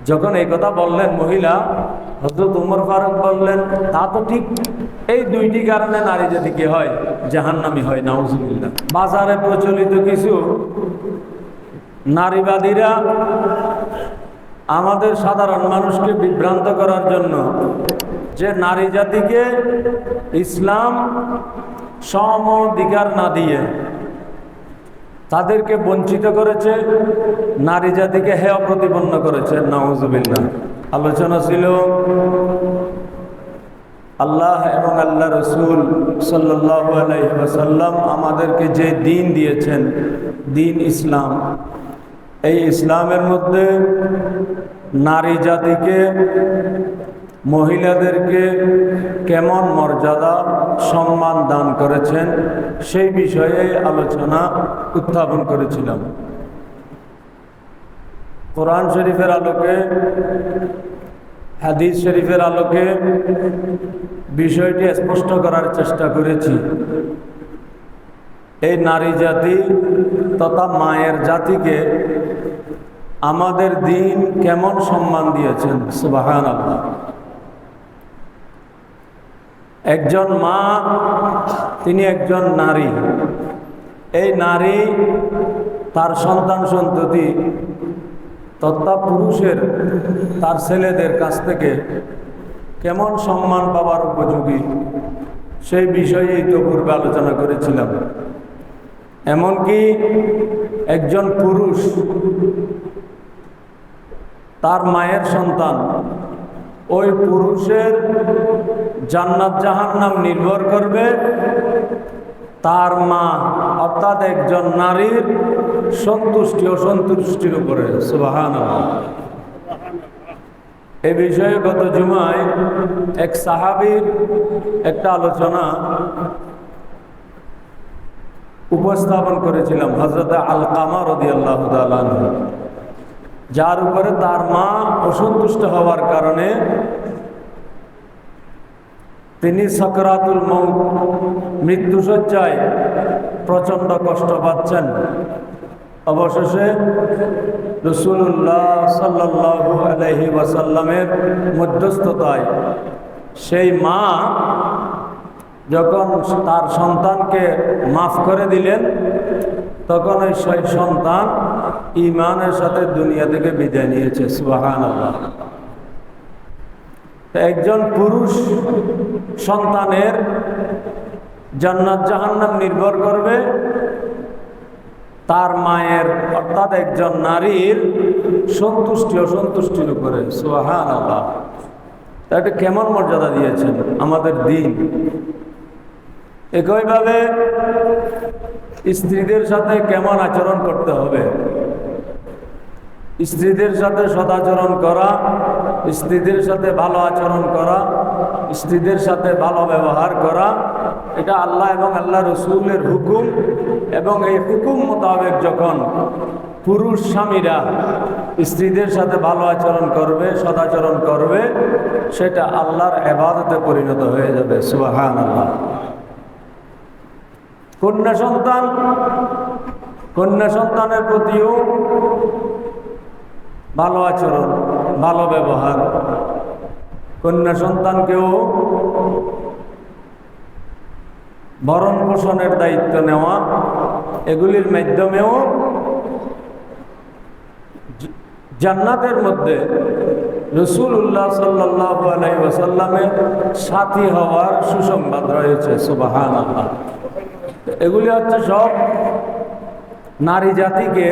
যখন এই কথা বললেন মহিলা, হযরত ওমর ফারুক বললেন, তা তো ঠিক, এই দুইটি কারণে নারী জাতি কি হয়, জাহান্নামী হয়, নাউজুবিল্লাহ। বাজারে প্রচলিত কিছু নারীবাদীরা আমাদের সাধারণ মানুষকে বিভ্রান্ত করার জন্য যে নারী জাতিকে ইসলাম সম অধিকার না দিয়ে তাদেরকে বঞ্চিত করেছে, নারী জাতিকে হেয় প্রতিপন্ন করেছে, নাউজুবিল্লাহ। আলোচনা ছিল আল্লাহ এবং আল্লাহ রসুল সাল্লাল্লাহু আলাইহি ওয়াসাল্লাম আমাদেরকে যে দ্বীন দিয়েছেন, দ্বীন ইসলাম, এই ইসলামের মধ্যে নারী জাতিকে, মহিলাদেরকে কেমন মর্যাদা সম্মান দান করেছেন সেই বিষয়ে আলোচনা উত্থাপন করেছিলাম। কোরআন শরীফের আলোকে, হাদিস শরীফের আলোকে বিষয়টি স্পষ্ট করার চেষ্টা করেছি। এই নারী জাতি তথা মায়ের জাতিকে আমাদের দ্বীন কেমন সম্মান দিয়েছেন, সুবহানাল্লাহ। একজন মা, তিনি একজন নারী। এই নারী তার সন্তান সন্ততি তথা পুরুষের, তার ছেলেদের কাছ থেকে কেমন সম্মান পাওয়ার উপযোগী সেই বিষয়ে ইতিপূর্বে আলোচনা করেছিলাম। এমনকি একজন পুরুষ তার মায়ের সন্তান, ওই পুরুষের জান্নাত জাহান্নাম নির্ভর করবে তার মা অর্থাৎ একজন নারীর সন্তুষ্টি অসন্তুষ্টির উপরে, সুবহানাল্লাহ। এই বিষয়ে গত জুমায় এক সাহাবীর একটা আলোচনা উপস্থাপন করেছিলাম, হযরত আলকামা রাদিয়াল্লাহু তাআলা আনহু, যার উপরে তার মা অসন্তুষ্ট হওয়ার কারণে তিনি সাকরাতুল মউত, মৃত্যুশয্যায় প্রচণ্ড কষ্ট পাচ্ছেন। অবশেষে রাসূলুল্লাহ সাল্লাল্লাহু আলাইহি ওয়াসাল্লামের মধ্যস্থতায় সেই মা যখন তার সন্তানকে মাফ করে দিলেন, তখন ওই সেই সন্তান ঈমানের সাথে দুনিয়া থেকে বিদায় নিয়েছে, সুবহানাল্লাহ। একজন পুরুষ সন্তানের জান্নাত জাহান্নাম নির্ভর করবে তার মায়ের অর্থাৎ একজন নারীর সন্তুষ্টি অসন্তুষ্টির উপরে, সুবহানাল্লাহ। এটা কেমন মর্যাদা দিয়েছেন আমাদের দ্বীন। একইভাবে স্ত্রীদের সাথে কেমন আচরণ করতে হবে, স্ত্রীদের সাথে সদাচরণ করা, স্ত্রীদের সাথে ভালো আচরণ করা, স্ত্রীদের সাথে ভালো ব্যবহার করা, এটা আল্লাহ এবং আল্লাহ রসুলের হুকুম। এবং এই হুকুম মোতাবেক যখন পুরুষ স্বামীরা স্ত্রীদের সাথে ভালো আচরণ করবে, সদাচরণ করবে, সেটা আল্লাহর ইবাদতে পরিণত হয়ে যাবে, সুবহানাল্লাহ। কন্যা সন্তানের প্রতিও ভালো আচরণ, ভালো ব্যবহার, কন্যা সন্তানকেও ভরণ পোষণের দায়িত্ব নেওয়া, এগুলির মাধ্যমেও জান্নাতের মধ্যে রাসূলুল্লাহ সাল্লাল্লাহু আলাইহি ওয়াসাল্লামের সাথী হওয়ার সুসংবাদ রয়েছে, সুবহানাল্লাহ। এগুলি হচ্ছে সব নারী জাতিকে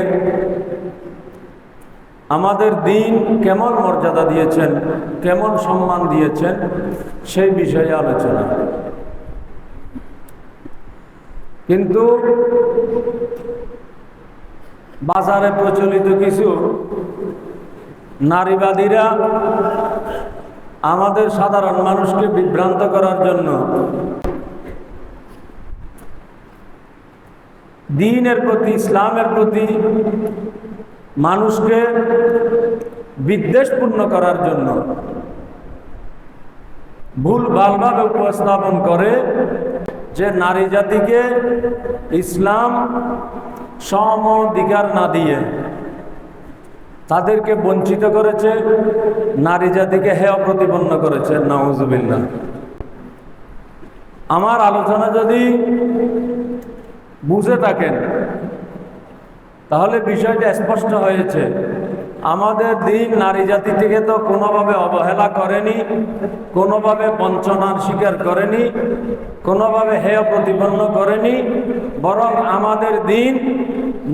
আমাদের দ্বীন কেমন মর্যাদা দিয়েছেন, কেমন সম্মান দিয়েছেন সেই বিষয়ে আলোচনা। কিন্তু বাজারে প্রচলিত কিছু নারীবাদীরা আমাদের সাধারণ মানুষকে বিভ্রান্ত করার জন্য দ্বীনের প্রতি, ইসলামের প্রতি মানুষকে বিদ্বেষপূর্ণ করার জন্য ভুল ভালভাবে উপস্থাপন করে যে নারী জাতিকে ইসলাম সম অধিকার না দিয়ে তাদেরকে বঞ্চিত করেছে, নারী জাতিকে হেয় প্রতিপন্ন করেছে। নাউজুবিল্লাহ। আমার আলোচনা যদি বুঝে থাকেন তাহলে বিষয়টা স্পষ্ট হয়েছে। আমাদের দিন নারী জাতি থেকে তো কোনোভাবে অবহেলা করেনি, কোনোভাবে বঞ্চনার স্বীকার করেনি, কোনোভাবে হেয় প্রতিপন্ন করেনি, বরং আমাদের দিন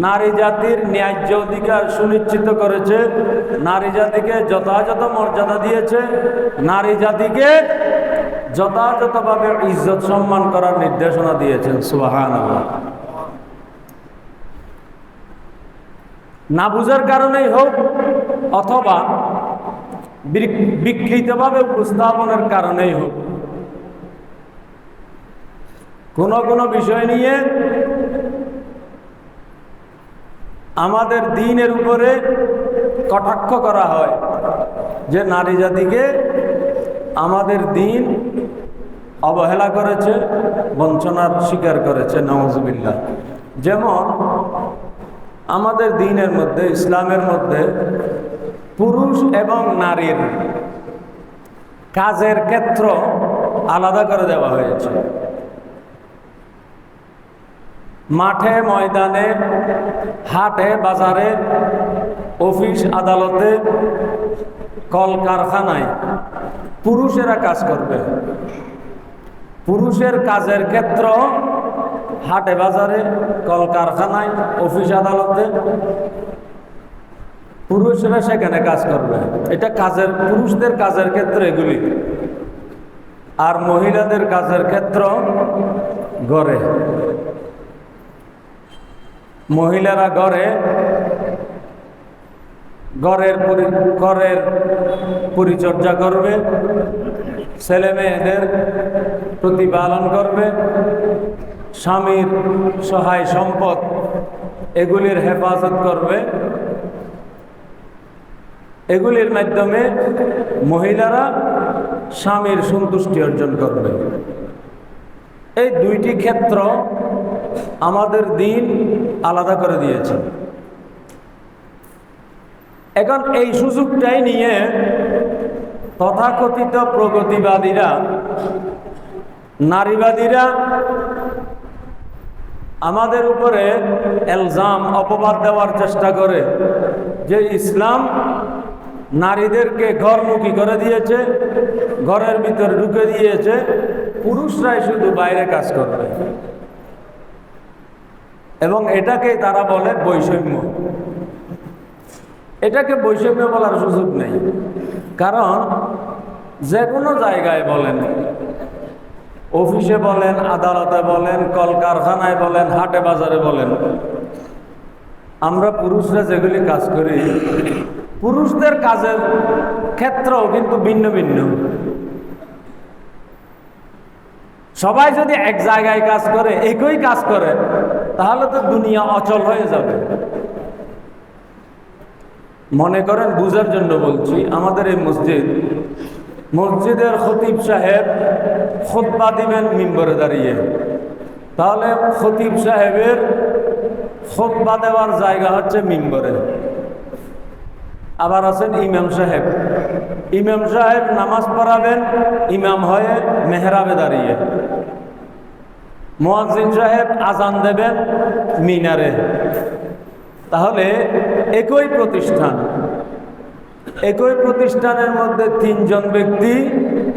নারী জাতির ন্যায্য অধিকার সুনিশ্চিত করেছে, নারী জাতিকে যথাযথ মর্যাদা দিয়েছে, নারী জাতিকে যথাযথভাবে ইজ্জত সম্মান করার নির্দেশনা দিয়েছেন। সুবহানাল্লাহ। না বুঝার কারণেই হোক অথবা বিকৃতভাবে উপস্থাপনের কারণেই হোক, কোনো বিষয় নিয়ে আমাদের দ্বীনের উপরে কটাক্ষ করা হয় যে নারী জাতিকে আমাদের দ্বীন অবহেলা করেছে, বঞ্চনার স্বীকার করেছে। নাউজুবিল্লাহ। যেমন আমাদের দ্বীনের মধ্যে, ইসলামের মধ্যে পুরুষ এবং নারীর কাজের ক্ষেত্র আলাদা করে দেওয়া হয়েছে। মাঠে ময়দানে, হাটে বাজারে, অফিস আদালতে, কলকারখানায় পুরুষেরা কাজ করবে। পুরুষের কাজের ক্ষেত্র হাটে বাজারে, কলকারখানায়, অফিস আদালতে পুরুষরা সেখানে কাজ করবে। এটা কাজের, পুরুষদের কাজের ক্ষেত্র এগুলি। আর মহিলাদের কাজের ক্ষেত্র ঘরে। মহিলারা ঘরের পরিচর্যা করবে, ছেলে মেয়েদের প্রতিপালন করবে, স্বামীর সহায় সম্পদ এগুলির হেফাজত করবে। এগুলির মাধ্যমে মহিলারা স্বামীর সন্তুষ্টি অর্জন করবে। এই দুইটি ক্ষেত্র আমাদের দ্বীন আলাদা করে দিয়েছে। এখন এই সুযোগটাই নিয়ে তথাকথিত প্রগতিবাদীরা, নারীবাদীরা আমাদের উপরে এলজাম, অপবাদ দেওয়ার চেষ্টা করে যে ইসলাম নারীদেরকে ঘরমুখী করে দিয়েছে, ঘরের ভিতরে ঢুকে দিয়েছে, পুরুষরাই শুধু বাইরে কাজ করবে। এবং এটাকে তারা বলে বৈষম্য। এটাকে বৈষম্য বলার সুযোগ নেই, কারণ যে কোনো জায়গায় বলেন, অফিসে বলেন, আদালতে বলেন, কলকারখানায় বলেন, হাটে বাজারে বলেন, আমরা পুরুষরা যেগুলি কাজ করি, পুরুষদের কাজের ক্ষেত্রও কিন্তু ভিন্ন ভিন্ন। সবাই যদি এক জায়গায় কাজ করে, একই কাজ করে, তাহলে তো দুনিয়া অচল হয়ে যাবে। মনে করেন, বুঝার জন্য বলছি, আমাদের এই মসজিদের খতিব সাহেব খুতবা দিবেন মিম্বরে দাঁড়িয়ে, তাহলে খতিব সাহেবের খুতবা দেওয়ার জায়গা হচ্ছে মিম্বরে। আবার আছেন ইমাম সাহেব, ইমাম সাহেব নামাজ পড়াবেন ইমাম হয়ে মেহরাবে দাঁড়িয়ে। মুয়াজ্জিন সাহেব আজান দেবেন মিনারে। তাহলে একই প্রতিষ্ঠান, একই প্রতিষ্ঠানের মধ্যে তিনজন ব্যক্তি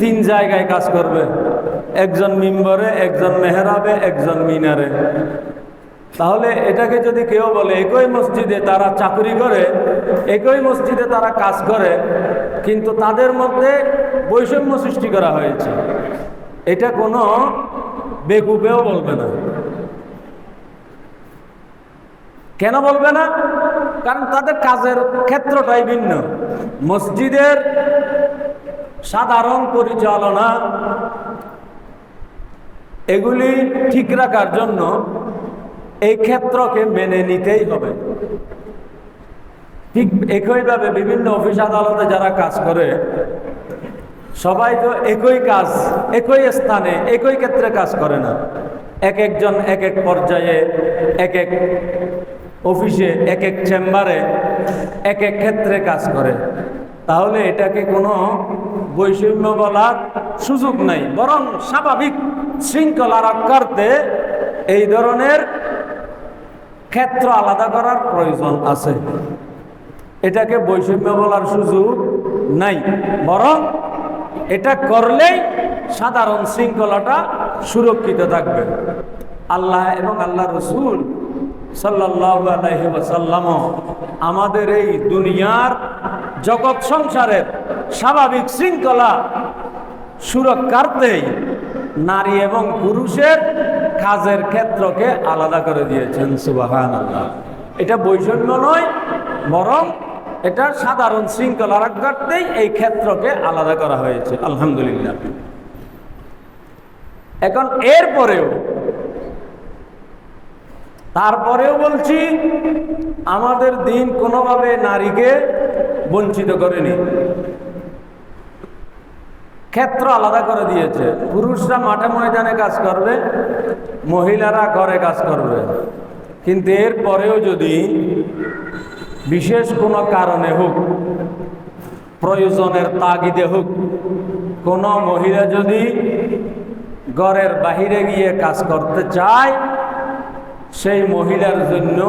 তিন জায়গায় কাজ করবে, একজন মিম্বরে, একজন মেহরাবে, একজন মিনারে। তাহলে এটাকে যদি কেউ বলে একই মসজিদে তারা চাকরি করে, একই মসজিদে তারা কাজ করে, কিন্তু তাদের মধ্যে বৈষম্য সৃষ্টি করা হয়েছে, এটা কোনো বেকুবেও বলবে না। কেন বলবে না? কারণ তাদের কাজের ক্ষেত্রটাই ভিন্ন। মসজিদের সাধারণ পরিচালনা এগুলি ঠিক রাখার জন্য এই ক্ষেত্রকে মেনে নিতেই হবে। ঠিক একইভাবে বিভিন্ন অফিস আদালতে যারা কাজ করে, সবাই তো একই কাজ, একই স্থানে, একই ক্ষেত্রে কাজ করে না। এক একজন এক এক পর্যায়ে, এক এক অফিসে, এক এক চেম্বারে এক এক ক্ষেত্রে কাজ করে, তাহলে এটাকে কোনো বৈষম্য বলার সুযোগ নাই, বরং স্বাভাবিক শৃঙ্খলা রক্ষার্থে এই ধরনের ক্ষেত্র আলাদা করার প্রয়োজন আছে। এটাকে বৈষম্য বলার সুযোগ নাই, বরং এটা করলেই সাধারণ শৃঙ্খলাটা সুরক্ষিত থাকবে। আল্লাহ এবং আল্লাহ রসুল সাল্লাল্লাহু আলাইহি ওয়াসাল্লাম আমাদের এই দুনিয়ার জগৎ সংসারের স্বাভাবিক শৃঙ্খলা সুরক্ষার্থেই নারী এবং পুরুষের কাজের ক্ষেত্রকে আলাদা করে দিয়েছেন। সুবহানাল্লাহ। এটা বৈষম্য নয়, বরং এটা সাধারণ শৃঙ্খলা রক্ষার্থেই এই ক্ষেত্রকে আলাদা করা হয়েছে। আলহামদুলিল্লাহ। এখন তারপরেও বলছি, আমাদের দিন কোনোভাবে নারীকে বঞ্চিত করেনি, ক্ষেত্র আলাদা করে দিয়েছে। পুরুষরা মাঠে ময়দানে কাজ করবে, মহিলারা ঘরে কাজ করবে। কিন্তু এরপরেও যদি বিশেষ কোনো কারণে হোক, প্রয়োজনের তাগিদে হোক, কোনো মহিলা যদি ঘরের বাহিরে গিয়ে কাজ করতে চায়, সেই মহিলার জন্য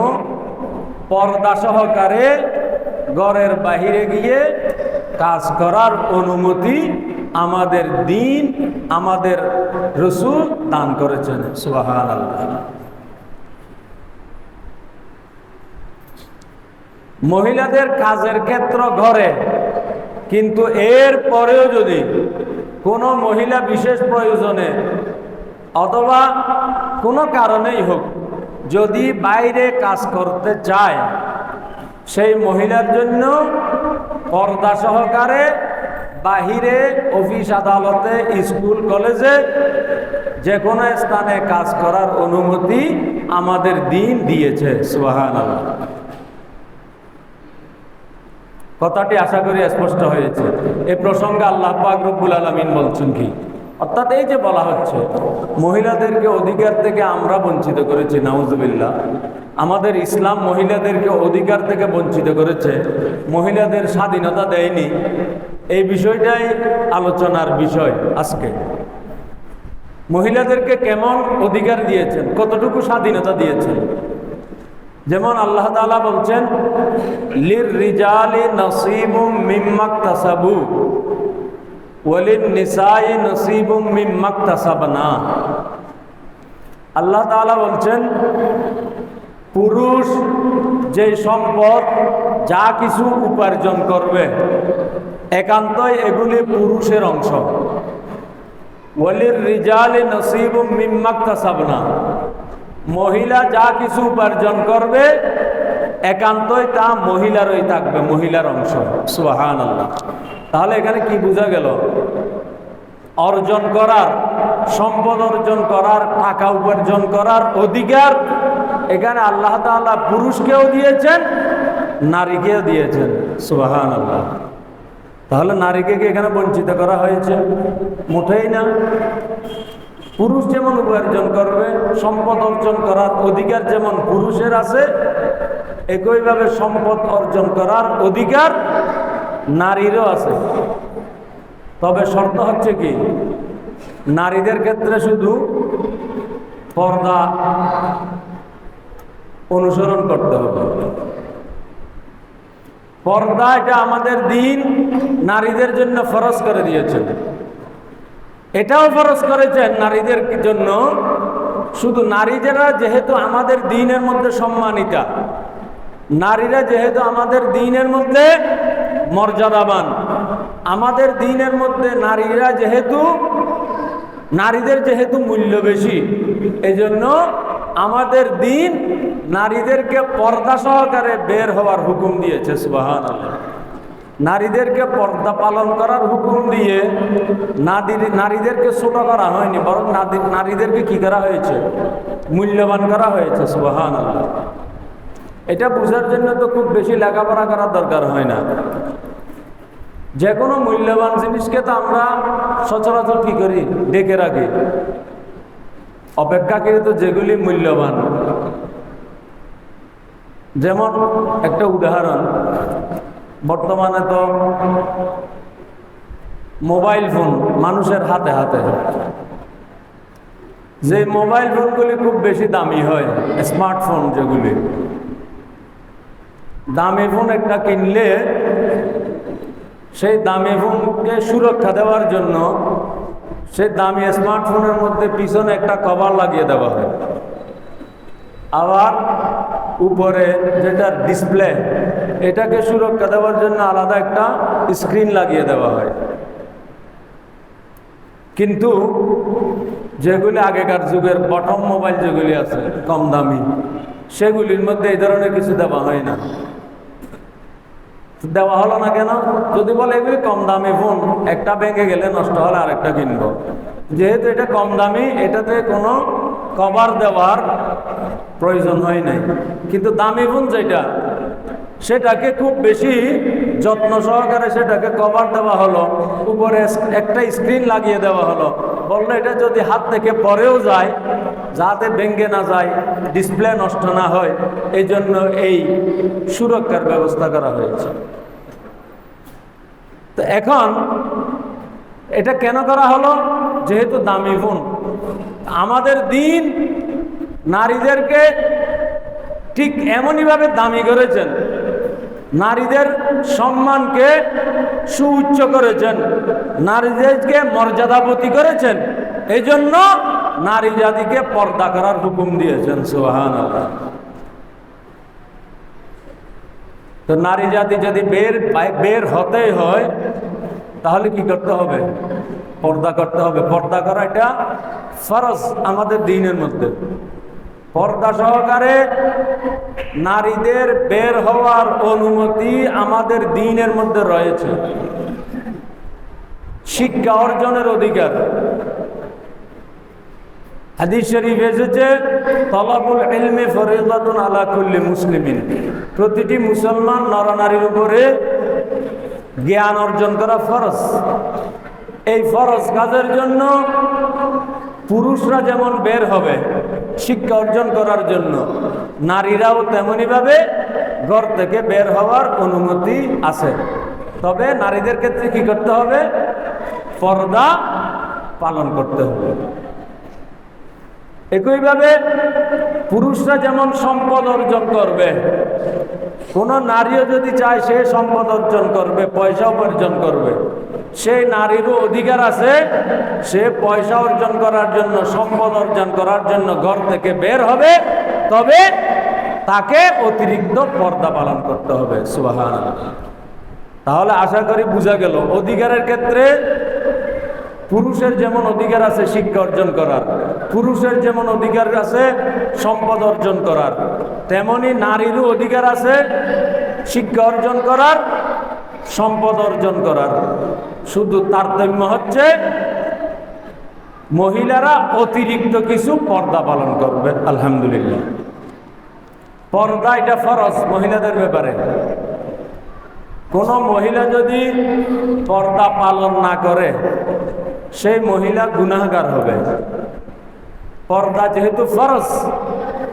পর্দা সহকারে ঘরের বাহিরে গিয়ে কাজ করার অনুমতি আমাদের দ্বীন, আমাদের রাসূল দান করেছেন। সুবহানাল্লাহ। মহিলাদের কাজের ক্ষেত্র ঘরে, কিন্তু এর পরেও যদি কোনো মহিলা বিশেষ প্রয়োজনে অথবা কোনো কারণেই হোক যদি বাইরে কাজ করতে চায়, সেই মহিলার জন্য পর্দা সহকারে বাহিরে, অফিস আদালতে, স্কুল কলেজে, যে কোনো স্থানে কাজ করার অনুমতি আমাদের দ্বীন দিয়েছে। সুবহানাল্লাহ। কথাটি আশা করি স্পষ্ট হয়েছে। এই প্রসঙ্গে আল্লাহ পাক রব্বুল আলামিন বলছেন কি, অর্থাৎ এই যে বলা হচ্ছে মহিলাদেরকে অধিকার থেকে আমরা বঞ্চিত করেছি, নাউজুবিল্লাহ। আমাদের ইসলাম মহিলাদেরকে অধিকার থেকে বঞ্চিত করেছে, মহিলাদের স্বাধীনতা দেয়নি। এই বিষয়টাই আলোচনার বিষয় আজকে। মহিলাদেরকে কেমন অধিকার দিয়েছেন, কতটুকু স্বাধীনতা দিয়েছেন। যেমন আল্লাহ তাআলা বলছেন, লির রিজালি নসীবুম মিম্মাকতাসাবু ওয়ালিন নিসাই নসীবুম মিম্মাকতাসাবনা। আল্লাহ তাআলা বলছেন, পুরুষ যে সম্পদ যা কিছু উপার্জন করবে একান্তই এগুলি পুরুষের অংশ। ওয়ালির রিজালি নসীবুম মিম্মাকতাসাবনা, মহিলা যা কিছু উপার্জন করবে একান্তই তা মহিলারই থাকবে, মহিলার অংশ। সুবহানাল্লাহ। তাহলে এখানে কি বোঝা গেল? অর্জন করার, সম্পদ অর্জন করার, টাকা উপার্জন করার অধিকার এখানে আল্লাহ তাআলা পুরুষকেও দিয়েছেন, নারীকেও দিয়েছেন। সুবহানাল্লাহ। তাহলে নারীকে কি এখানে বঞ্চিত করা হয়েছে? মোটেই না। পুরুষ যেমন উপার্জন করবে, সম্পদ অর্জন করার অধিকার যেমন পুরুষের আছে, একইভাবে সম্পদ অর্জন করার অধিকার নারীরও আছে। তবে শর্ত হচ্ছে কি, নারীদের ক্ষেত্রে শুধু পর্দা অনুসরণ করতে হবে। পর্দা এটা আমাদের দ্বীন নারীদের জন্য ফরজ করে দিয়েছেন। এটাও ফরজ করেছেন নারীদের জন্য, শুধু নারীরা যেহেতু আমাদের দ্বীনের মধ্যে সম্মানিতা, নারীরা যেহেতু আমাদের দ্বীনের মধ্যে মর্যাদাবান, আমাদের দ্বীনের মধ্যে নারীরা যেহেতু, নারীদের যেহেতু মূল্য বেশি, এজন্য আমাদের দ্বীন নারীদেরকে পর্দা সহকারে বের হওয়ার হুকুম দিয়েছে। সুবহানাল্লাহ। নারীদেরকে পর্দা পালন করার হুকুম দিয়ে নারীদেরকে ছোট করা হয়নি, বরং নারীদেরকে কি করা হয়েছে? মূল্যবান করা হয়েছে। সুবহানাল্লাহ। এটা বোঝার জন্য তো খুব বেশি লেখাপড়া করার দরকার হয় না। যে কোনো মূল্যবান জিনিসকে তো আমরা সচরাচর কি করি? ডেকে রাখি। অপেক্ষাকৃত যেগুলি মূল্যবান যেমন একটা উদাহরণ, বর্তমানে তো মোবাইল ফোন মানুষের হাতে হাতে। যে মোবাইল ফোনগুলি খুব বেশি দামি হয়, স্মার্টফোন যেগুলি, দামি ফোন একটা কিনলে সেই দামি ফোনকে সুরক্ষা দেওয়ার জন্য সেই দামি স্মার্টফোনের মধ্যে পিছনে একটা কভার লাগিয়ে দেওয়া হয়, আবার উপরে যেটা ডিসপ্লে এটাকে সুরক্ষা দেওয়ার জন্য আলাদা একটা স্ক্রিন লাগিয়ে দেওয়া হয়। কিন্তু যেগুলি আগেকার যুগের বটম মোবাইল যেগুলি আছে কম দামি, সেগুলির মধ্যে এই ধরনের কিছু দেওয়া হয় না। দেওয়া হলো না কেন? যদি বলে এগুলি কম দামি ফোন, একটা ভেঙে গেলে নষ্ট হলে আরেকটা কিনবো। যেহেতু এটা কম দামি, এটাতে কোনো কভার দেওয়ার প্রয়োজন হয় নাই। কিন্তু দামি ফোন যেটা, সেটাকে খুব বেশি যত্ন সহকারে সেটাকে কভার দেওয়া হলো, উপরে একটা স্ক্রিন লাগিয়ে দেওয়া হলো। বললো এটা যদি হাত থেকে পরেও যায়, যাতে ভেঙে না যায়, ডিসপ্লে নষ্ট না হয়, এই জন্য এই সুরক্ষার ব্যবস্থা করা হয়েছে। তো এখন এটা কেন করা হলো? যেহেতু দামি ফোন। আমাদের দিন নারীদেরকে ঠিক এমনইভাবে দামি করেছেন, নারীদের সম্মানকে সুউচ্চ করেছেন, নারীদেরকে মর্যাদাবতী করেছেন। এই জন্য নারী জাতিকে পর্দা করার হুকুম দিয়েছেন। সুবহানাল্লাহ। তো নারী জাতি যদি বের হতেই হয়, তাহলে কি করতে হবে? পর্দা করতে হবে। পর্দা করা এটা ফরজ আমাদের দ্বীনের মধ্যে। পর্দা সহকারে নারীদের বের হওয়ার অনুমতি আমাদের দ্বীনের মধ্যে রয়েছে। শিক্ষা অর্জনের অধিকার। হাদিস শরীফ এসেছে, তলাবুল ইলমি ফরিদাতুন আলা কুল্লি মুসলিমিন। প্রতিটি মুসলমান নরনারীর উপরে জ্ঞান অর্জন করা ফরজ। এই ফরজ কাজের জন্য পুরুষরা যেমন বের হবে শিক্ষা অর্জন করার জন্য, নারীরাও তেমনিভাবে ঘর থেকে বের হওয়ার অনুমতি আছে। তবে নারীদের ক্ষেত্রে কি করতে হবে? পর্দা পালন করতে হবে। একইভাবে পুরুষরা যেমন সম্পদ অর্জন করবে, কোন নারীও যদি চায় সে সম্পদ অর্জন করবে, পয়সা উপার্জন করবে, সেই নারীরও অধিকার আছে সে পয়সা অর্জন করার জন্য, সম্পদ অর্জন করার জন্য ঘর থেকে বের হবে। তবে তাকে অতিরিক্ত পর্দা পালন করতে হবে। সুবহানাল্লাহ। তাহলে আশা করি বোঝা গেল, অধিকারের ক্ষেত্রে পুরুষের যেমন অধিকার আছে শিক্ষা অর্জন করার, পুরুষের যেমন অধিকার আছে সম্পদ অর্জন করার, তেমনি নারীরও অধিকার আছে শিক্ষা অর্জন করার, সম্পদ অর্জন করার। শুধু তারতম্য হচ্ছে মহিলারা অতিরিক্ত কিছু পর্দা পালন করবে। আলহামদুলিল্লাহ। পর্দা এটা ফরজ মহিলাদের ব্যাপারে। কোন মহিলা যদি পর্দা পালন না করে সেই মহিলা গুনাহগার হবে। পর্দা যেহেতু ফরজ,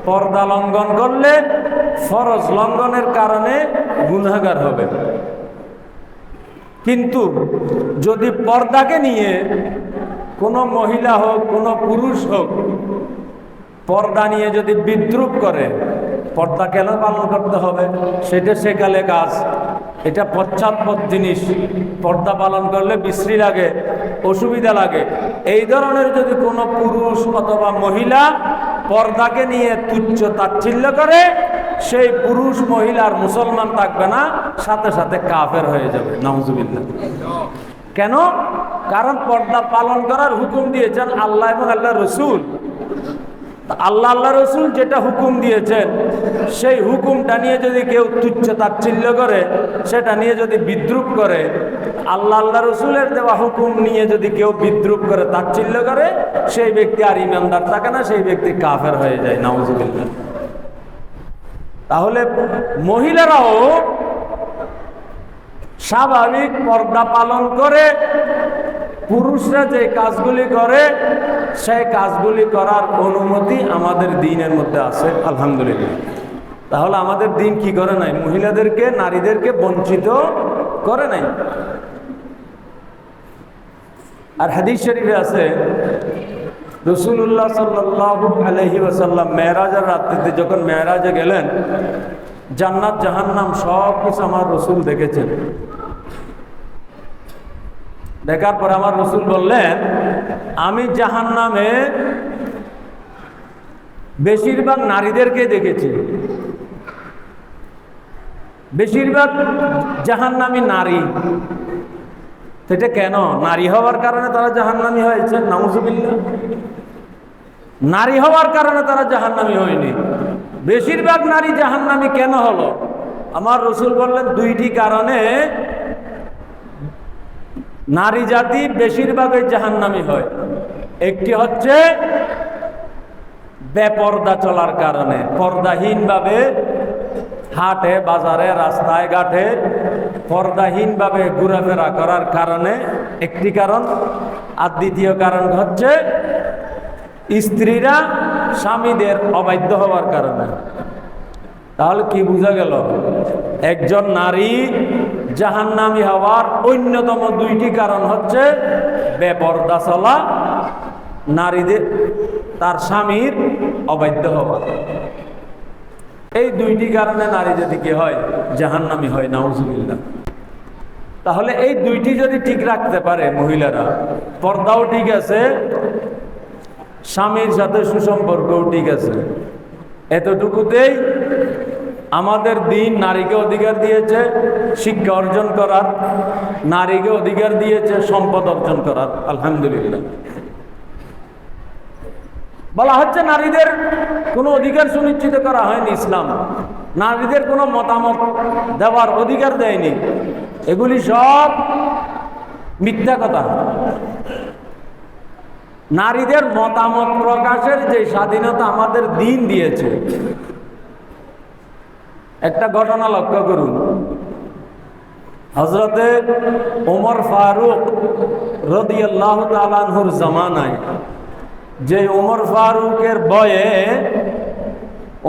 পর্দা লঙ্ঘন করলে ফরজ লঙ্ঘনের কারণে গুনাহগার হবে। কিন্তু যদি পর্দাকে নিয়ে কোনো মহিলা হোক কোনো পুরুষ হোক পর্দা নিয়ে যদি বিদ্রূপ করে, পর্দা কেন পালন করতে হবে সেটা সেকালে কাজ, এটা পশ্চাৎপদ জিনিস, পর্দা পালন করলে বিশ্রী লাগে, অসুবিধা লাগে, এই ধরনের যদি কোনো পুরুষ অথবা মহিলা পর্দাকে নিয়ে তুচ্ছ তাচ্ছিল্য করে, সেই পুরুষ মহিলার মুসলমান থাকবে না, সাথে সাথে কাফের হয়ে যাবে। নাউজুবিল্লাহ। কেন? কারণ পর্দা পালন করার হুকুম দিয়েছেন আল্লাহ এবং আল্লাহ রসুল। আল্লাহ আল্লাহ রসুল যেটা হুকুম দিয়েছেন সেই হুকুমটা নিয়ে যদি কেউ তুচ্ছ তাচ্ছিল্য করে, সেটা নিয়ে যদি বিদ্রূপ করে, আল্লাহ আল্লাহ রসুলের দেওয়া হুকুম নিয়ে যদি কেউ বিদ্রূপ করে, তাচ্ছিল্য করে, সেই ব্যক্তি আর ইমানদার থাকে না, সেই ব্যক্তি কাফের হয়ে যায়। নাউজুবিল্লাহ। তাহলে মহিলারাও স্বাভাবিক পর্দা পালন করে পুরুষরা যে কাজগুলি করে সেই কাজগুলি করার অনুমতি আমাদের দ্বীনের মধ্যে আছে। আলহামদুলিল্লাহ। তাহলে আমাদের দিন কি করে নাই? মহিলাদেরকে, নারীদেরকে বঞ্চিত করে নাই। আর হাদিস শরীফে আছে রাসূলুল্লাহ সাল্লাল্লাহু আলাইহি ওয়াসাল্লাম মেরাজের রাত্রিতে যখন মেরাজে গেলেন, জান্নাত জাহান্নাম সব কিছু আমার রসুল দেখেছেন। দেখার পর আমার রসুল বললেন, আমি জাহান্নামে বেশিরভাগ নারীদেরকে দেখেছি। বেশিরভাগ জাহান্নামী নারী। এটা কেন? নারী হওয়ার কারণে তারা জাহান্নামী হয়েছে? নাউজুবিল্লাহ। নারী হওয়ার কারণে তারা জাহান্নামী হয়নি। বেশিরভাগ নারী জাহান্নামী কেন হলো? আমার রসুল বললেন, দুইটি কারণে নারী জাতি বেশিরভাগই জাহান্নামী হয়। একটি হচ্ছে বেপর্দা চলার কারণে, পর্দাহীনভাবে হাটে বাজারে রাস্তায় ঘাটে পর্দাহীনভাবে ঘোরাফেরা করার কারণে একটি কারণ। আর দ্বিতীয় কারণ হচ্ছে স্ত্রীরা স্বামীদের অবাধ্য হওয়ার কারণে। তাহলে কি বোঝা গেল? একজন নারী জাহান্নামী হওয়ার অন্যতম দুইটি কারণ হচ্ছে বেপর্দা চলা, নারীদের তার স্বামীর অবাধ্য হওয়া। এই দুইটি কারণে নারী যদি কি হয়? জাহান্নামী হয়। নাউজুবিল্লাহ। তাহলে এই দুইটি যদি ঠিক রাখতে পারে মহিলারা, পর্দাও ঠিক আছে, স্বামীর সাথে সুসম্পর্কও ঠিক আছে, এতটুকুতেই আমাদের দিন নারীকে অধিকার দিয়েছে শিক্ষা অর্জন করার, নারীকে অধিকার দিয়েছে সম্পদ অর্জন করার। আলহামদুলিল্লাহ। বলা হচ্ছে নারীদের কোনো অধিকার সুনিশ্চিত করা হয়নি ইসলাম, নারীদের কোনো মতামত দেওয়ার অধিকার দেয়নি। এগুলি সব মিথ্যা কথা। নারীদের মতামত প্রকাশের যে স্বাধীনতা আমাদের দিন দিয়েছে, একটা ঘটনা লক্ষ্য করুন। হযরতে ওমর ফারুক রাদিয়াল্লাহু তাআলা আনহুর জামানায়, যে ওমর ফারুকের বয়ে,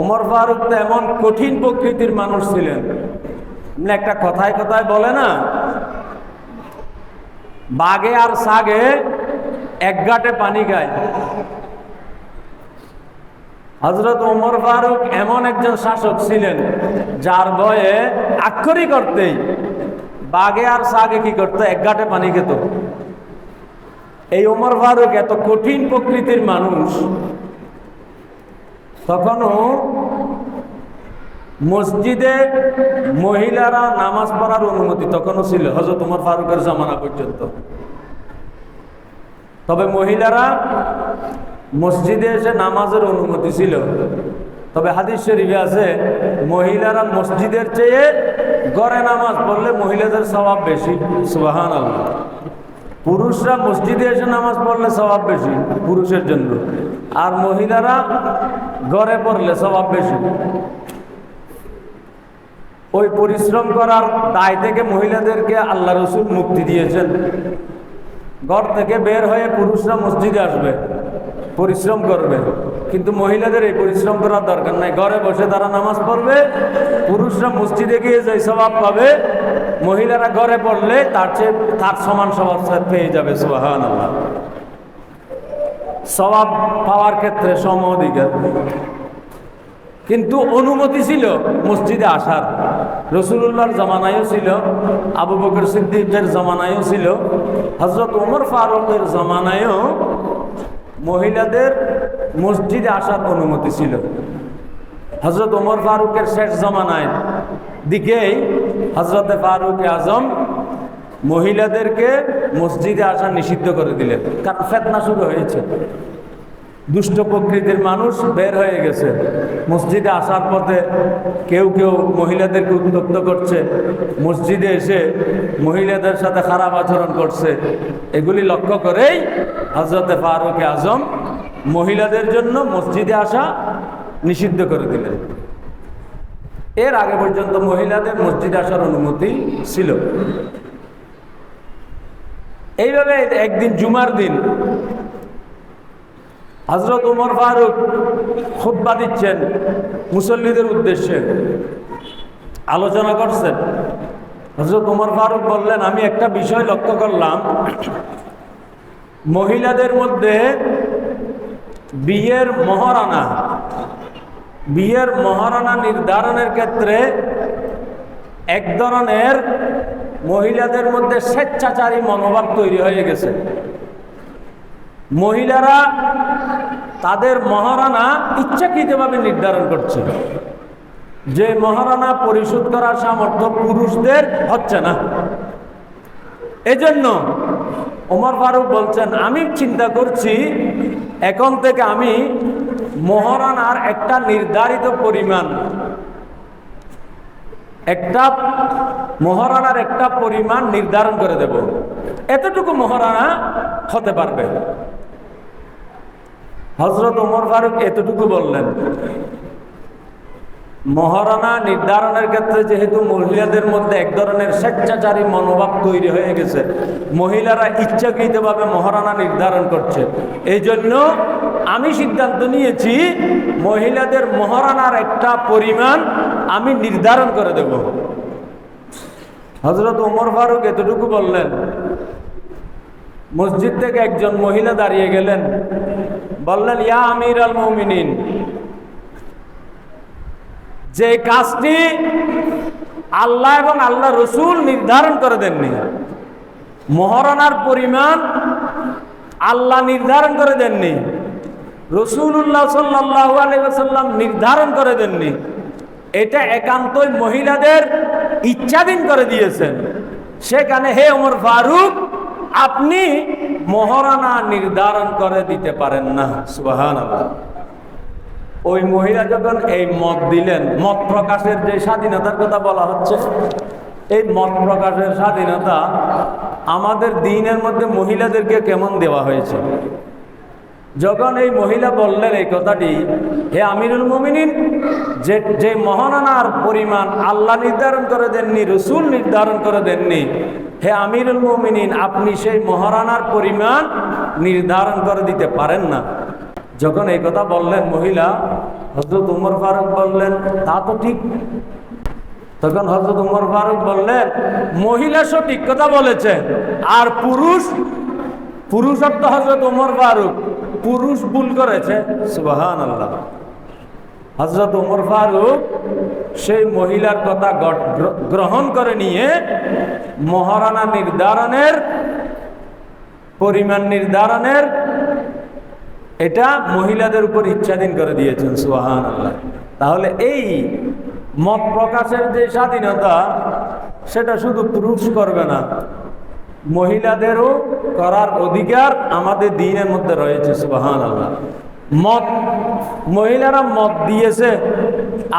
ওমর ফারুক তো এমন কঠিন প্রকৃতির মানুষ ছিলেন, একটা কথায় কথায় বলে না, বাঘে আর সাগে এক ঘাটে পানি খায়। হযরত ওমর ফারুক এমন একজন শাসক ছিলেন যার ভয়ে আক্ষরিক অর্থেই বাঘে আর সাগে কি করতো? এক ঘাটে পানি খেত। এই ওমর ফারুক এত কঠিন প্রকৃতির মানুষ, তখনও মসজিদে মহিলারা নামাজ পড়ার অনুমতি তখনও ছিল হযরত ওমর ফারুকের জামানা পর্যন্ত। তবে মহিলারা মসজিদে এসে নামাজের অনুমতি ছিল। তবে হাদিস শরীফে আছে, মহিলারা মসজিদের চেয়ে ঘরে নামাজ পড়লে মহিলাদের সওয়াব বেশি। সুবহানাল্লাহ। পুরুষরা মসজিদে এসে নামাজ পড়লে সওয়াব বেশি পুরুষের জন্য, আর মহিলারা ঘরে পড়লে সওয়াব বেশি। ওই পরিশ্রম করার দায় থেকে মহিলাদেরকে আল্লাহ রসুল মুক্তি দিয়েছেন। ঘর থেকে বের হয়ে পুরুষরা মসজিদে আসবে, পরিশ্রম করবে, কিন্তু মহিলাদের এই পরিশ্রম করার দরকার নাই। ঘরে বসে তারা নামাজ পড়বে, পুরুষরা মসজিদে গিয়ে যে স্বভাব পাবে, মহিলারা ঘরে পড়লে তার সমান স্বভাব পেয়ে যাবে। সুবহানাল্লাহ। স্বভাব পাওয়ার ক্ষেত্রে সম অধিকার। কিন্তু অনুমতি ছিল মসজিদে আসার। রাসূলুল্লাহর জামানায়ও ছিল, আবু বকর সিদ্দিকের জামানায়ও ছিল, হযরত ওমর ফারুকের জামানায়ও মহিলাদের মসজিদে আসার অনুমতি ছিল। হযরত ওমর ফারুকের শেষ জামানায় দিকেই হযরতে ফারুক আজম মহিলাদেরকে মসজিদে আসা নিষিদ্ধ করে দিলেন, কারণ ফিতনা শুরু হয়েছে। দুষ্ট প্রকৃতির মানুষ বের হয়ে গেছে, মসজিদে আসার পথে কেউ কেউ মহিলাদেরকে উত্ত্যক্ত করছে, মসজিদে এসে মহিলাদের সাথে খারাপ আচরণ করছে। এগুলি লক্ষ্য করেই হযরতে ফারুক আজম মহিলাদের জন্য মসজিদে আসা নিষিদ্ধ করে দিলেন। এর আগে পর্যন্ত মহিলাদের মসজিদে আসার অনুমতি ছিল। এইভাবে একদিন জুমার দিন হযরত ওমর ফারুক খুতবা দিচ্ছেন মুসল্লিদের উদ্দেশ্যে, আলোচনা করছেন। হযরত ওমর ফারুক বললেন, আমি একটা বিষয় লক্ষ্য করলাম, মহিলাদের মধ্যে বিয়ের মহারণা নির্ধারণের ক্ষেত্রে এক ধরনের মহিলাদের মধ্যে স্বেচ্ছাচারী মনোভাব তৈরি হয়ে গেছে। মহিলারা তাদের মহারণা ইচ্ছাকৃতভাবে নির্ধারণ করছে, যে মহারণা পরিশোধ করার সামর্থ্য পুরুষদের হচ্ছে না। এজন্য ওমর ফারুক বলছেন, আমি চিন্তা করছি এখন থেকে আমি মহারণার একটা নির্ধারিত পরিমাণ, নির্ধারণ করে দেব, এতটুকু মহারণা হতে পারবে। হযরত ওমর ফারুক এতটুকু বললেন। মহারণা নির্ধারণের ক্ষেত্রে যেহেতু মহিলাদের মধ্যে এক ধরনের স্বেচ্ছাচারী মনোভাব তৈরি হয়ে গেছে, মহিলারা ইচ্ছাকৃতভাবে মহারণা নির্ধারণ করছে, এই জন্য আমি সিদ্ধান্ত নিয়েছি মহিলাদের মহারণার একটা পরিমাণ আমি নির্ধারণ করে দেব। হযরত ওমর ফারুক এতটুকু বললেন। মসজিদ থেকে একজন মহিলা দাঁড়িয়ে গেলেন, বললেন, ইয়া আমিরুল মুমিনিন, যে কাজটি আল্লাহ এবং আল্লাহ রসুল নির্ধারণ করে দেননি, মহারণার পরিমাণ আল্লাহ নির্ধারণ করে দেননি, রাসূলুল্লাহ সাল্লাল্লাহু আলাইহি ওয়াসাল্লাম নির্ধারণ করে দেননি, এটা একান্তই মহিলাদের ইচ্ছাধীন করে দিয়েছেন। সেখানে হে ওমর ফারুক, আপনি মহারণা নির্ধারণ করে দিতে পারেন না। সুবহানাল্লাহ। ওই মহিলা যখন এই মত দিলেন, মত প্রকাশের যে স্বাধীনতার কথা বলা হচ্ছে, এই মত প্রকাশের স্বাধীনতা আমাদের দ্বীনের মধ্যে মহিলাদেরকে কেমন দেওয়া হয়েছে। যখন এই মহিলা বললেন এই কথাটি, হে আমিরুল মুমিনিন, যে মহারণার পরিমাণ আল্লাহ নির্ধারণ করে দেননি, রাসূল নির্ধারণ করে দেননি, হে আমিরুল মুমিনিন, আপনি সেই মহারণার পরিমাণ নির্ধারণ করে দিতে পারেন না। যখন এই কথা বললেন মহিলা, হযরত ওমর ফারুক বললেন, তা তো ঠিক। তখন হযরত ওমর ফারুক বললেন, মহিলা সঠিক কথা বলেছে, আর পুরুষ অর্থ হযরত ওমর ফারুক, পুরুষ ভুল করেছে। সুবহানাল্লাহ। হযরত ওমর ফারুক সেই মহিলার কথা গ্রহণ করে নিয়ে মহারণা নির্ধারণের পরিমাণ নির্ধারণের এটা মহিলাদের উপর ইচ্ছাধীন করে দিয়েছেন। সুবহানাল্লাহ। তাহলে এই মত প্রকাশের যে স্বাধীনতা, সেটা শুধু পুরুষ করবে না, মহিলাদেরও করার অধিকার আমাদের দ্বীনের মধ্যে রয়েছে। সুবহানাল্লাহ। মহিলারা মত দিয়েছে,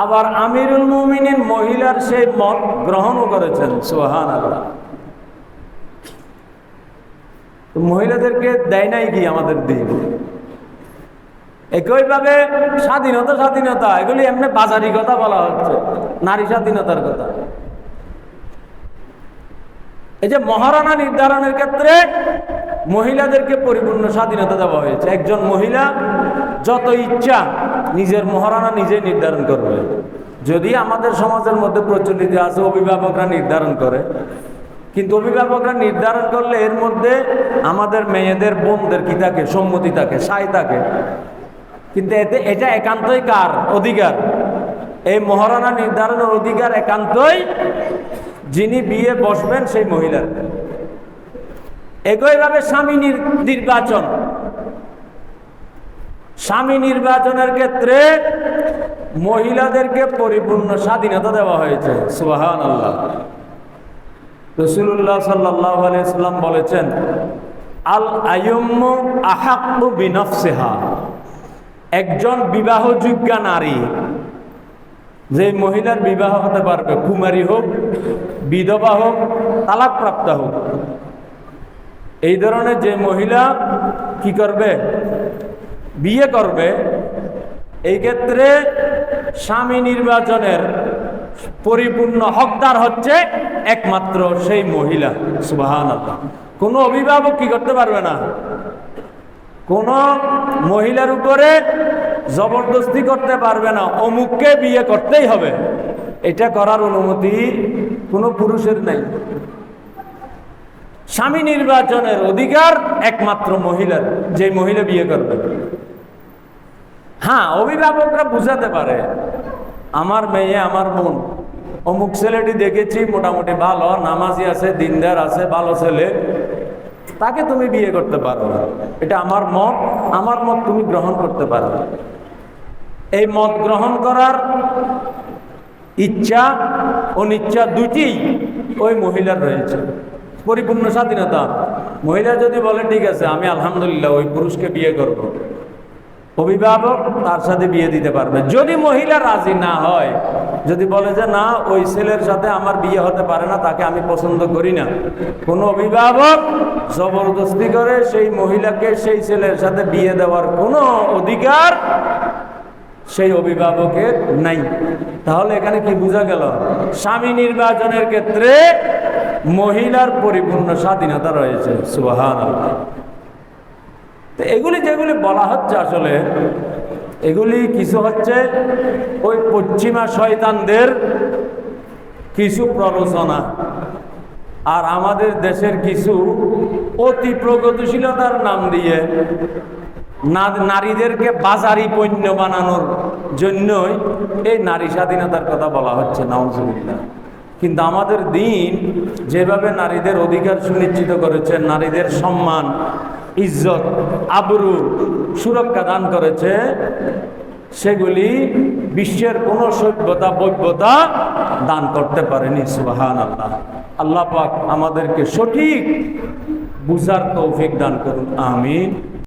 আবার আমিরুল মুমিনিন মহিলার সেই মত গ্রহণও করেছেন। সুবহানাল্লাহ। মহিলাদেরকে দেয় নাই কি আমাদের দ্বীন? একইভাবে স্বাধীনতা এগুলি এমনি বাজারি কথা বলা হচ্ছে, নারী স্বাধীনতার কথা। এই যে মহারণা নির্ধারণের ক্ষেত্রে মহিলাদেরকে পরিপূর্ণ স্বাধীনতা দেওয়া হয়েছে। একজন মহিলা যত ইচ্ছা নিজের মহারণা নিজে নির্ধারণ করবে। যদি আমাদের সমাজের মধ্যে প্রচলিত আছে অভিভাবকরা নির্ধারণ করে, কিন্তু অভিভাবকরা নির্ধারণ করলে এর মধ্যে আমাদের মেয়েদের বোনদের কি থাকে? সম্মতি থাকে, সাই থাকে। কিন্তু এটা একান্তই কার অধিকার? এই মহারণা নির্ধারণের অধিকার একান্তই যিনি বিয়ে বসবেন সেই মহিলার। একইভাবে স্বামী নির্বাচনের ক্ষেত্রে মহিলাদেরকে পরিপূর্ণ স্বাধীনতা দেওয়া হয়েছে। সুবহানাল্লাহ। রাসূলুল্লাহ সাল্লাল্লাহু আলাইহি ওয়াসাল্লাম বলেছেন, আল আইয়ুম্মু আহাক্কু বিনাফসিহা, একজন বিবাহযোগ্য নারী, যে মহিলার বিবাহ হতে পারবে, কুমারী হোক, বিধবা হোক, তালাকপ্রাপ্ত হোক, এই ধরনের যে মহিলা কি করবে? বিয়ে করবে। এই ক্ষেত্রে স্বামী নির্বাচনের পরিপূর্ণ হকদার হচ্ছে একমাত্র সেই মহিলা। সুবহানাল্লাহ। কোনো অভিভাবক কি করতে পারবে না, কোন মহিলার উপরে জবরদস্তি করতে পারবে না, অমুককে বিয়ে করতেই হবে, এটা করার অনুমতি কোনো পুরুষের নাই। স্বামী নির্বাচনের অধিকার একমাত্র মহিলার, যে মহিলা বিয়ে করবে। হ্যাঁ, অভিভাবকরা বুঝাতে পারে, আমার মেয়ে, আমার বোন, অমুক ছেলেটি দেখেছি মোটামুটি ভালো, নামাজি আছে, দিনদার আছে, ভালো ছেলে, তাকে তুমি বিয়ে করতে পারো, এটা আমার মত, আমার মত তুমি গ্রহণ করতে পারো। এই মত গ্রহণ করার ইচ্ছা অনিচ্ছা দুটি ওই মহিলার রয়েছে, পরিপূর্ণ স্বাধীনতা। মহিলা যদি বলে ঠিক আছে আমি আলহামদুলিল্লাহ ওই পুরুষকে বিয়ে করব, অভিভাবক তার সাথে বিয়ে দিতে পারবে। যদি মহিলা রাজি না হয়, যদি বলে যে না ওই ছেলের সাথে আমার বিয়ে হতে পারে না, তাকে আমি পছন্দ করি না, কোনো অভিভাবক জবরদস্তি করে সেই মহিলাকে সেই ছেলের সাথে বিয়ে দেওয়ার কোনো অধিকার সেই অভিভাবকের নাই। তাহলে এখানে কি বোঝা গেল? স্বামী নির্বাচনের ক্ষেত্রে মহিলার পরিপূর্ণ স্বাধীনতা রয়েছে। সুবহানাল্লাহ। তো এগুলি যেগুলি বলা হচ্ছে, আসলে এগুলি কিছু হচ্ছে ওই পশ্চিমা শয়তানদের কিছু প্ররোচনা, আর আমাদের দেশের কিছু অতি প্রগতিশীলতার নাম দিয়ে নারীদেরকে বাজারি পণ্য বানানোর জন্যই এই নারী স্বাধীনতার কথা বলা হচ্ছে, নাউজুবিল্লাহ। কিন্তু আমাদের দিন যেভাবে নারীদের অধিকার সুনিশ্চিত করেছে, নারীদের সম্মান, ইজ্জত, আবরু, সুরক্ষা দান করেছে, সেগুলি বিশ্বের কোনো সভ্যতা বৈভ্যতা দান করতে পারেনি। সুবহানাল্লাহ। আল্লাহ পাক আমাদেরকে সঠিক বুঝার তৌফিক দান করুন। আমিন।